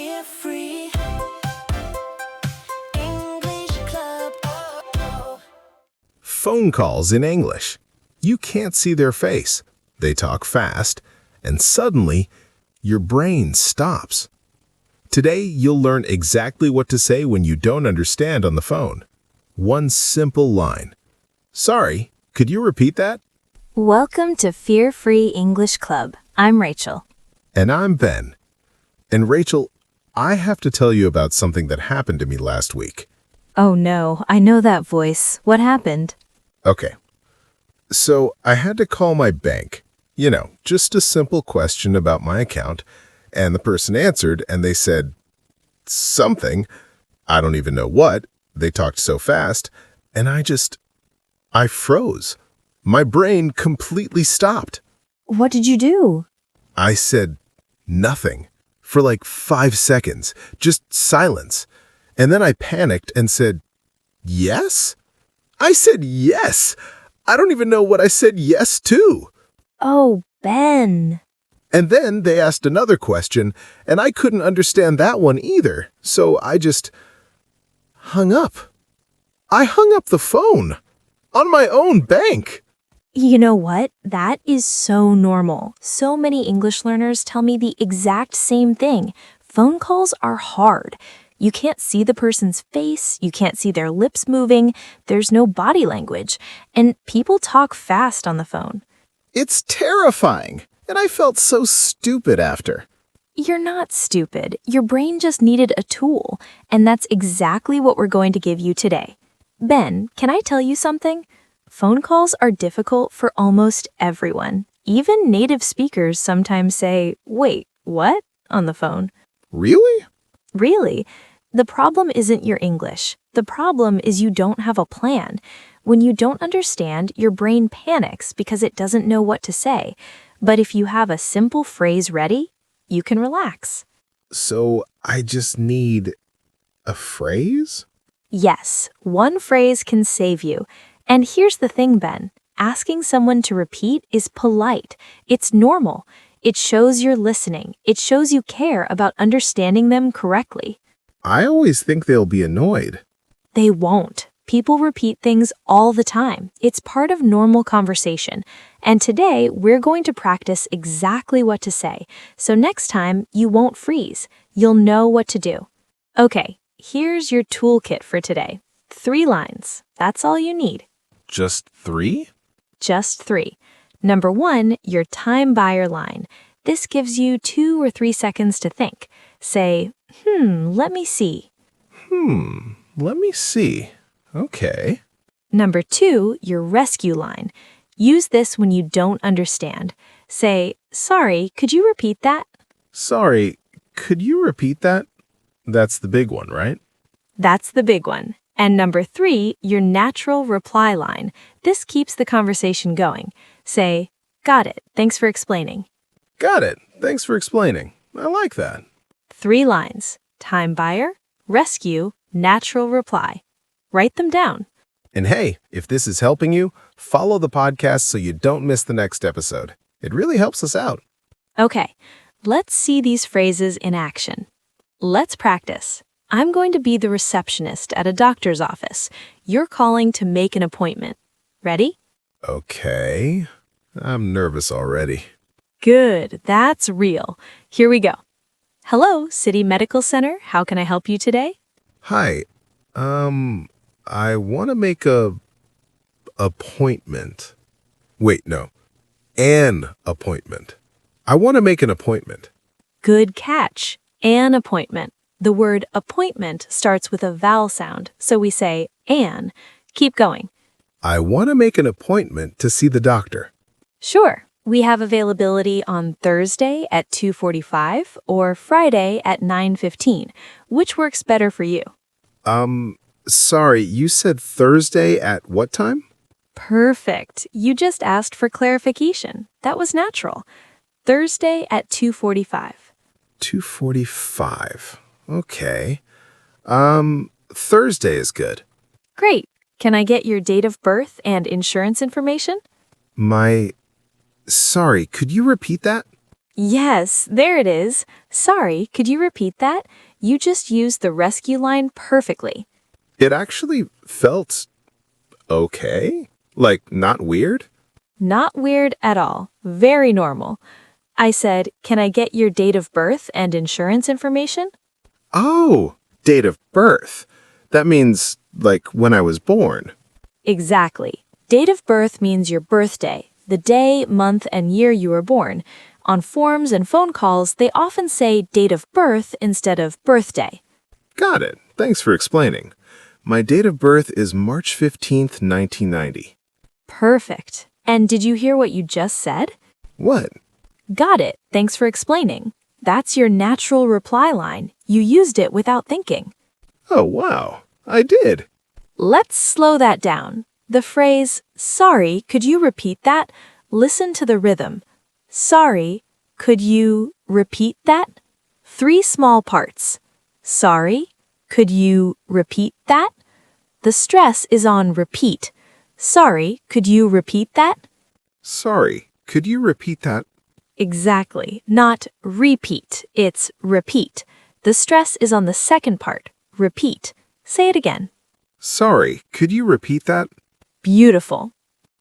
Fear free English Club. Phone calls in English. You can't see their face. They talk fast, and suddenly, your brain stops. Today, you'll learn exactly what to say when you don't understand on the phone. One simple line. Sorry, could you repeat that? Welcome to Fear Free English Club. I'm Rachel. And I'm Ben. And Rachel, I have to tell you about something that happened to me last week. Oh no, I know that voice. What happened? Okay. So I had to call my bank. Just a simple question about my account. And the person answered and they said something. I don't even know what. They talked so fast. And I froze. My brain completely stopped. What did you do? I said nothing for like 5 seconds, just silence. And then I panicked and said, yes? I said yes. I don't even know what I said yes to. Oh, Ben. And then they asked another question, and I couldn't understand that one either. So I just hung up. I hung up the phone on my own bank. You know what? That is so normal. So many English learners tell me the exact same thing. Phone calls are hard. You can't see the person's face, you can't see their lips moving, there's no body language, and people talk fast on the phone. It's terrifying, and I felt so stupid after. You're not stupid. Your brain just needed a tool, and that's exactly what we're going to give you today. Ben, can I tell you something? Phone calls are difficult for almost everyone. Even native speakers sometimes say, "Wait, what?" on the phone. Really? Really? The problem isn't your English. The problem is you don't have a plan. When you don't understand, your brain panics because it doesn't know what to say. But if you have a simple phrase ready, you can relax. So I just need a phrase? Yes, one phrase can save you. And here's the thing, Ben. Asking someone to repeat is polite. It's normal. It shows you're listening. It shows you care about understanding them correctly. I always think they'll be annoyed. They won't. People repeat things all the time. It's part of normal conversation. And today, we're going to practice exactly what to say. So next time, you won't freeze. You'll know what to do. Okay, here's your toolkit for today. 3 lines. That's all you need. Just 3? Just 3. Number 1, your time buyer line. This gives you 2 or 3 seconds to think. Say, let me see. Let me see. Okay. Number 2, your rescue line. Use this when you don't understand. Say, sorry, could you repeat that? Sorry, could you repeat that? That's the big one, right? That's the big one. And number 3, your natural reply line. This keeps the conversation going. Say, got it, thanks for explaining. Got it. Thanks for explaining. I like that. 3 lines. Time buyer, rescue, natural reply. Write them down. And hey, if this is helping you, follow the podcast so you don't miss the next episode. It really helps us out. Okay, let's see these phrases in action. Let's practice. I'm going to be the receptionist at a doctor's office. You're calling to make an appointment. Ready? Okay. I'm nervous already. Good, that's real. Here we go. Hello, City Medical Center. How can I help you today? Hi. I want to make a appointment. Wait, no. An appointment. I want to make an appointment. Good catch. An appointment. The word appointment starts with a vowel sound, so we say an. Keep going. I want to make an appointment to see the doctor. Sure. We have availability on Thursday at 2:45 or Friday at 9:15. Which works better for you? Sorry, you said Thursday at what time? Perfect. You just asked for clarification. That was natural. Thursday at 2:45. 2:45. Okay. Thursday is good. Great. Can I get your date of birth and insurance information? Sorry, could you repeat that? Yes, there it is. Sorry, could you repeat that? You just used the rescue line perfectly. It actually felt okay? Like, not weird? Not weird at all. Very normal. I said, can I get your date of birth and insurance information? Oh, date of birth. That means, like, when I was born. Exactly. Date of birth means your birthday, the day, month, and year you were born. On forms and phone calls, they often say date of birth instead of birthday. Got it. Thanks for explaining. My date of birth is March 15th, 1990. Perfect. And did you hear what you just said? What? Got it. Thanks for explaining. That's your natural reply line. You used it without thinking. Oh, wow. I did. Let's slow that down. The phrase, sorry, could you repeat that? Listen to the rhythm. Sorry, could you repeat that? 3 small parts. Sorry, could you repeat that? The stress is on repeat. Sorry, could you repeat that? Sorry. Could you repeat that? Exactly. Not repeat. It's repeat. The stress is on the second part. Repeat. Say it again. Sorry. Could you repeat that? Beautiful.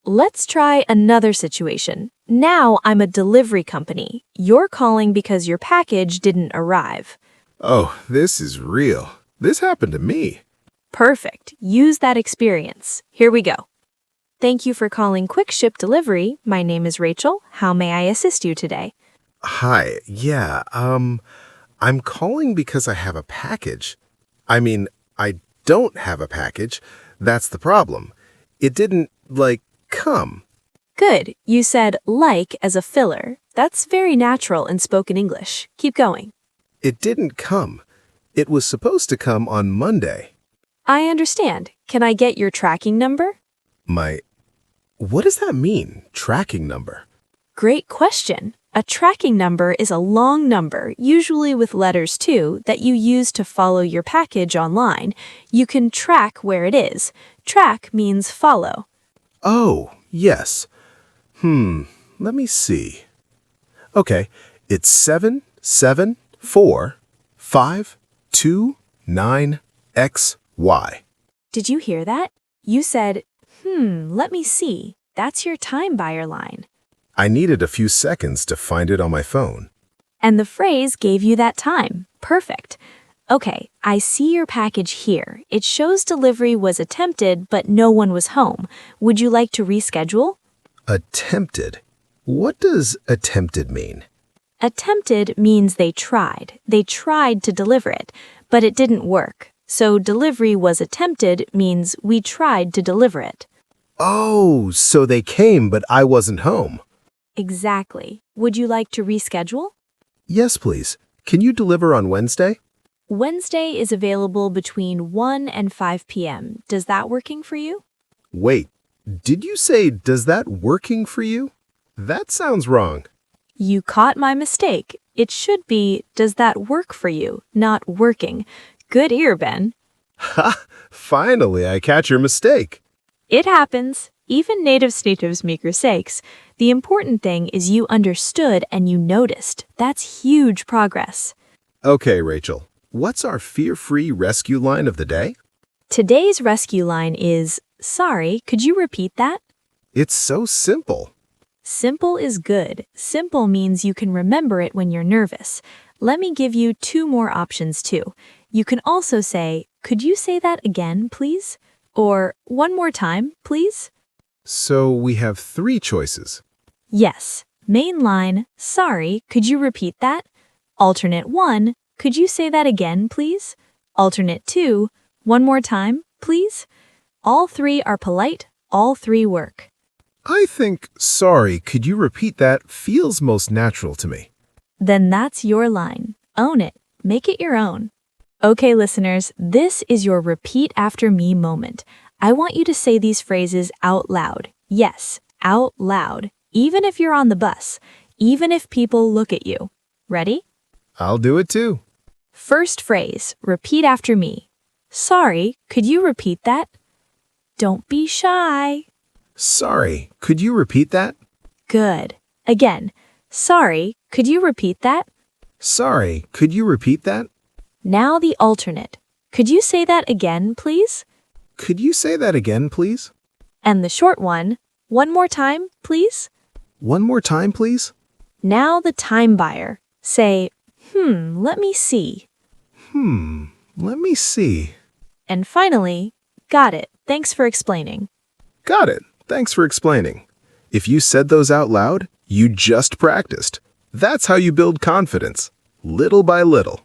Let's try another situation. Now I'm a delivery company. You're calling because your package didn't arrive. Oh, this is real. This happened to me. Perfect. Use that experience. Here we go. Thank you for calling Quick Ship Delivery. My name is Rachel. How may I assist you today? Hi. Yeah, I'm calling because I have a package. I don't have a package. That's the problem. It didn't, come. Good. You said like as a filler. That's very natural in spoken English. Keep going. It didn't come. It was supposed to come on Monday. I understand. Can I get your tracking number? What does that mean, tracking number? Great question. A tracking number is a long number, usually with letters too, that you use to follow your package online. You can track where it is. Track means follow. Oh, yes. Let me see. Okay, it's 7745299XY. Did you hear that? You said, let me see. That's your time buyer line. I needed a few seconds to find it on my phone. And the phrase gave you that time. Perfect. Okay, I see your package here. It shows delivery was attempted, but no one was home. Would you like to reschedule? Attempted. What does attempted mean? Attempted means they tried. They tried to deliver it, but it didn't work. So delivery was attempted means we tried to deliver it. Oh, so they came, but I wasn't home. Exactly. Would you like to reschedule? Yes, please. Can you deliver on Wednesday? Wednesday is available between 1 and 5 p.m. Does that working for you? Wait, did you say, does that working for you? That sounds wrong. You caught my mistake. It should be, does that work for you, not working. Good ear, Ben. Ha! Finally, I catch your mistake. It happens. Even native make mistakes. The important thing is you understood and you noticed. That's huge progress. Okay, Rachel. What's our fear-free rescue line of the day? Today's rescue line is, sorry, could you repeat that? It's so simple. Simple is good. Simple means you can remember it when you're nervous. Let me give you 2 more options too. You can also say, could you say that again, please? Or, one more time, please? So we have 3 choices. Yes. Main line, sorry, could you repeat that? Alternate 1, could you say that again, please? Alternate 2, one more time, please? All 3 are polite, all 3 work. I think, sorry, could you repeat that feels most natural to me. Then that's your line. Own it. Make it your own. Okay, listeners, this is your repeat after me moment. I want you to say these phrases out loud. Yes, out loud. Even if you're on the bus. Even if people look at you. Ready? I'll do it too. First phrase, repeat after me. Sorry, could you repeat that? Don't be shy. Sorry, could you repeat that? Good. Again, Sorry, could you repeat that? Sorry, could you repeat that? Now the alternate. Could you say that again, please? Could you say that again, please? And the short one. One more time, please? One more time, please? Now the time buyer. Say, let me see. Let me see. And finally, got it. Thanks for explaining. Got it. Thanks for explaining. If you said those out loud, you just practiced. That's how you build confidence, little by little.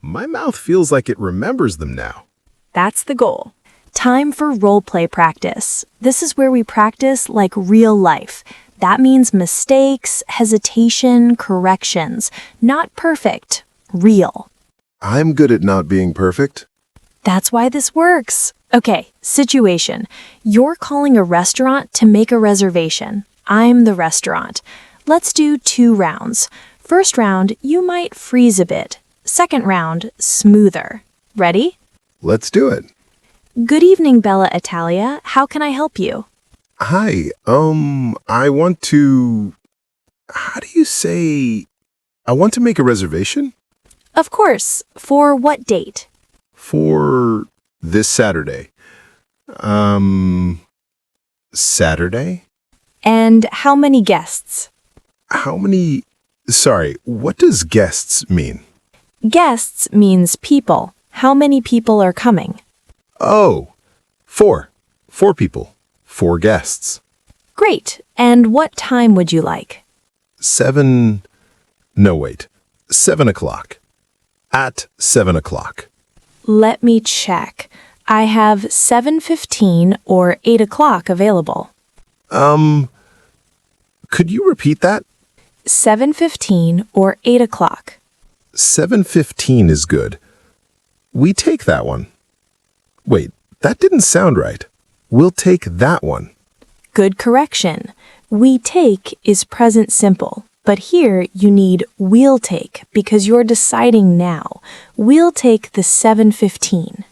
My mouth feels like it remembers them now. That's the goal. Time for role play practice. This is where we practice like real life. That means mistakes, hesitation, corrections. Not perfect, real. I'm good at not being perfect. That's why this works. Okay, situation. You're calling a restaurant to make a reservation. I'm the restaurant. Let's do 2 rounds. First round, you might freeze a bit. Second round, smoother. Ready? Let's do it. Good evening, Bella Italia. How can I help you? Hi, I want to... How do you say... I want to make a reservation? Of course. For what date? For this Saturday. Saturday? And how many guests? How many... Sorry, what does guests mean? Guests means people. How many people are coming? Oh, 4. 4 people. 4 guests. Great. And what time would you like? 7... No, wait. 7 o'clock. At 7 o'clock. Let me check. I have 7:15 or 8 o'clock available. Could you repeat that? 7:15 or 8 o'clock. 7:15 is good. We take that one. Wait, that didn't sound right. We'll take that one. Good correction. We take is present simple, but here you need we'll take because you're deciding now. We'll take the 7:15.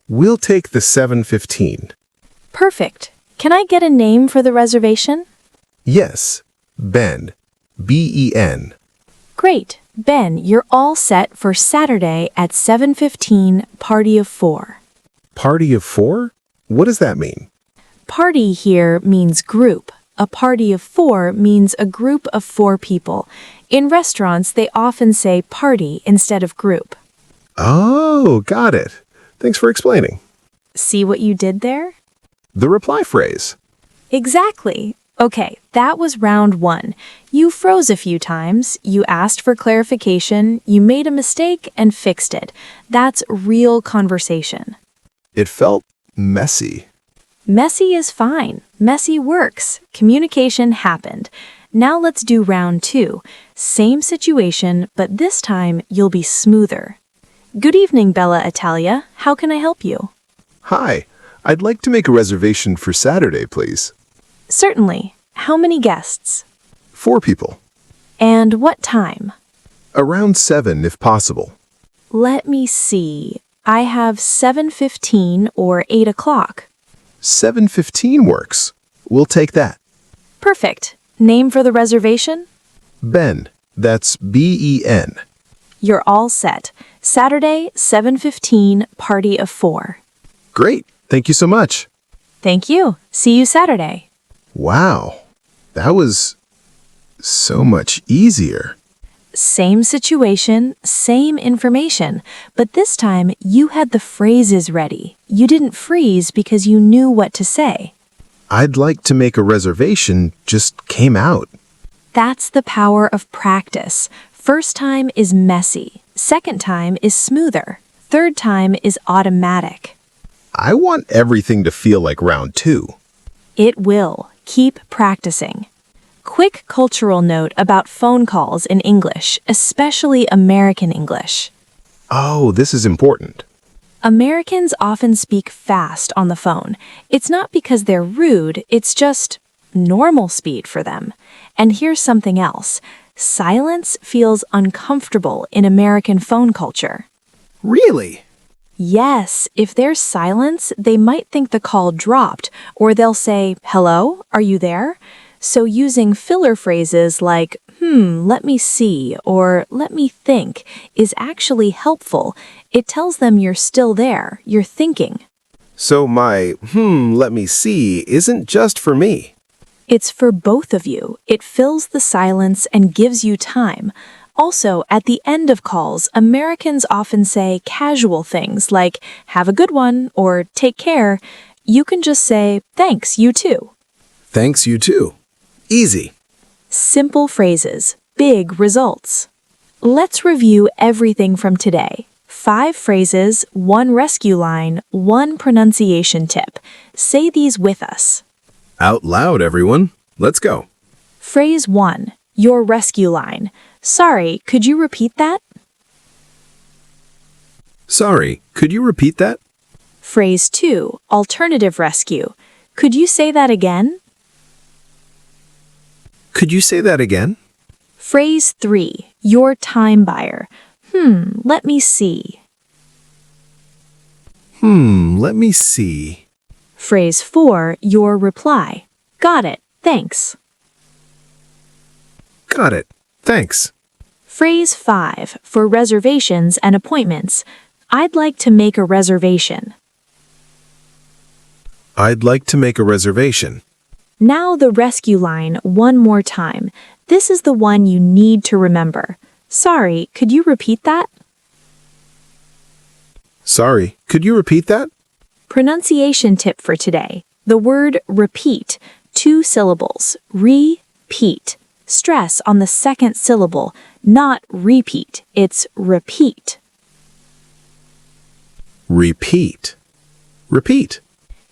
We'll take the 7:15. Perfect. Can I get a name for the reservation? Yes, Ben. B-E-N. Great. Ben, you're all set for Saturday at 7:15, party of 4. Party of 4? What does that mean? Party here means group. A party of 4 means a group of 4 people. In restaurants, they often say party instead of group. Oh, got it. Thanks for explaining. See what you did there? The reply phrase. Exactly. Okay, that was round 1. You froze a few times, you asked for clarification, you made a mistake and fixed it. That's real conversation. It felt messy. Messy is fine. Messy works. Communication happened. Now let's do round 2. Same situation, but this time you'll be smoother. Good evening, Bella Italia. How can I help you? Hi, I'd like to make a reservation for Saturday, please. Certainly. How many guests? 4 people. And what time? Around 7, if possible. Let me see. I have 7:15 or 8 o'clock. 7:15 works. We'll take that. Perfect. Name for the reservation? Ben. That's B-E-N. You're all set. Saturday, 7:15, party of 4. Great. Thank you so much. Thank you. See you Saturday. Wow. That was so much easier. Same situation, same information, but this time you had the phrases ready. You didn't freeze because you knew what to say. I'd like to make a reservation just came out. That's the power of practice. First time is messy. Second time is smoother. Third time is automatic. I want everything to feel like round 2. It will. Keep practicing. Quick cultural note about phone calls in English, especially American English. Oh, this is important. Americans often speak fast on the phone. It's not because they're rude, it's just normal speed for them. And here's something else. Silence feels uncomfortable in American phone culture. Really? Yes, if there's silence, they might think the call dropped, or they'll say, "Hello, are you there?" So using filler phrases like, let me see, or let me think, is actually helpful. It tells them you're still there, you're thinking. So my, let me see isn't just for me. It's for both of you. It fills the silence and gives you time. Also, at the end of calls, Americans often say casual things like, have a good one, or take care. You can just say, thanks, you too. Thanks, you too. Easy. Simple phrases, big results. Let's review everything from today. 5 phrases, 1 rescue line, 1 pronunciation tip. Say these with us. Out loud, everyone. Let's go. Phrase 1, your rescue line. Sorry, could you repeat that? Sorry, could you repeat that? Phrase 2, alternative rescue. Could you say that again? Could you say that again? Phrase 3, your time buyer. Let me see. Let me see. Phrase 4, your reply. Got it, thanks. Got it. Thanks. Phrase 5, for reservations and appointments. I'd like to make a reservation. I'd like to make a reservation. Now the rescue line one more time. This is the one you need to remember. Sorry, could you repeat that? Sorry, could you repeat that? Pronunciation tip for today. The word repeat, 2 syllables. Repeat. Stress on the second syllable, not repeat. It's repeat. Repeat. Repeat.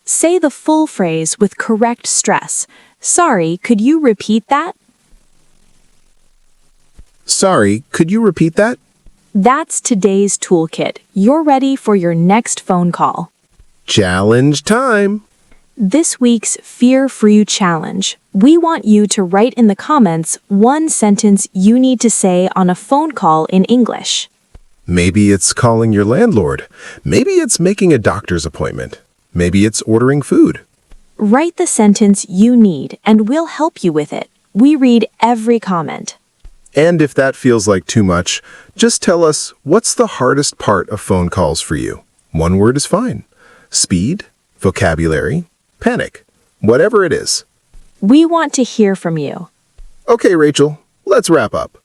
Say the full phrase with correct stress. Sorry, could you repeat that? Sorry, could you repeat that? That's today's toolkit. You're ready for your next phone call. Challenge time. This week's Fear-Free Challenge. We want you to write in the comments 1 sentence you need to say on a phone call in English. Maybe it's calling your landlord. Maybe it's making a doctor's appointment. Maybe it's ordering food. Write the sentence you need, and we'll help you with it. We read every comment. And if that feels like too much, just tell us what's the hardest part of phone calls for you. 1 word is fine. Speed, vocabulary, panic, whatever it is. We want to hear from you. Okay, Rachel, let's wrap up.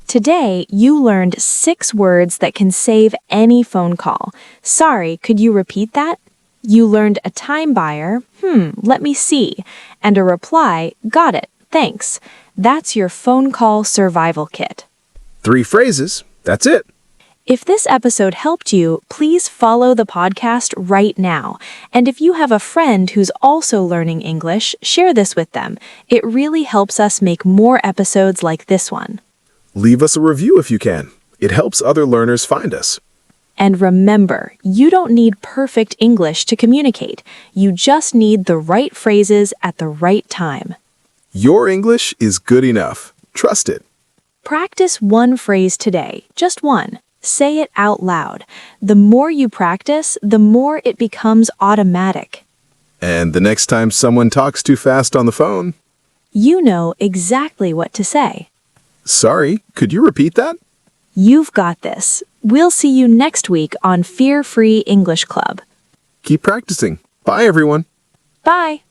Today, you learned 6 words that can save any phone call. Sorry, could you repeat that? You learned a time buyer, let me see, and a reply, got it, thanks. That's your phone call survival kit. 3 phrases, that's it. If this episode helped you, please follow the podcast right now. And if you have a friend who's also learning English, share this with them. It really helps us make more episodes like this one. Leave us a review if you can. It helps other learners find us. And remember, you don't need perfect English to communicate. You just need the right phrases at the right time. Your English is good enough. Trust it. Practice 1 phrase today, just 1. Say it out loud. The more you practice, the more it becomes automatic. And the next time someone talks too fast on the phone, You know exactly what to say. sorry, could you repeat that? You've got this. We'll see you next week on Fear-Free English Club. Keep practicing. Bye, everyone. Bye.